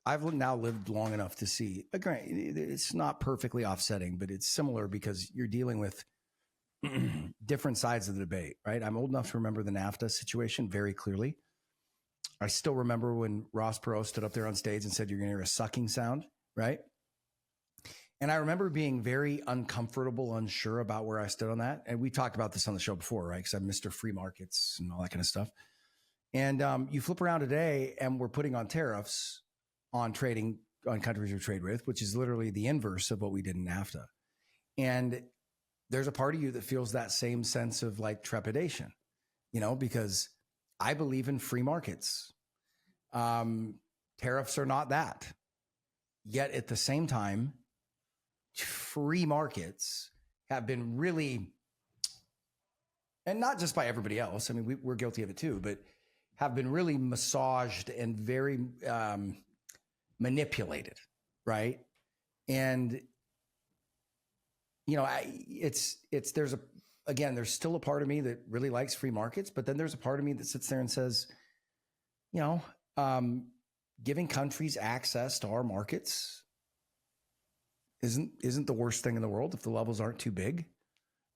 I've now lived long enough to see, it's not perfectly offsetting, but it's similar because you're dealing with different sides of the debate, right? I'm old enough to remember the NAFTA situation very clearly. I still remember when Ross Perot stood up there on stage and said, you're going to hear a sucking sound, right? And I remember being very uncomfortable, unsure about where I stood on that. And we talked about this on the show before, right? Because I'm Mr. Free Markets and all that kind of stuff. And you flip around today and we're putting on tariffs on trading on countries we trade with, which is literally the inverse of what we did in NAFTA. And there's a part of you that feels that same sense of like trepidation, you know, because I believe in free markets. Tariffs are not that. Yet at the same time, free markets have been really, and not just by everybody else, I mean, we're guilty of it too, but have been really massaged and very manipulated, right? And, you know, there's still a part of me that really likes free markets, but then there's a part of me that sits there and says, you know, giving countries access to our markets isn't the worst thing in the world if the levels aren't too big.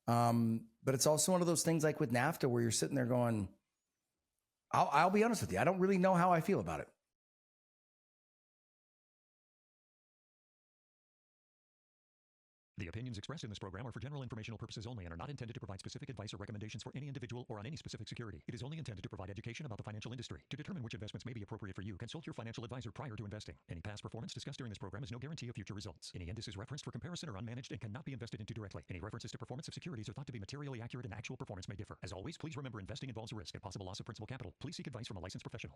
But it's also one of those things like with NAFTA where you're sitting there going, I'll be honest with you, I don't really know how I feel about it. The opinions expressed in this program are for general informational purposes only and are not intended to provide specific advice or recommendations for any individual or on any specific security. It is only intended to provide education about the financial industry. To determine which investments may be appropriate for you, consult your financial advisor prior to investing. Any past performance discussed during this program is no guarantee of future results. Any indices referenced for comparison are unmanaged and cannot be invested into directly. Any references to performance of securities are thought to be materially accurate and actual performance may differ. As always, please remember investing involves risk and possible loss of principal capital. Please seek advice from a licensed professional.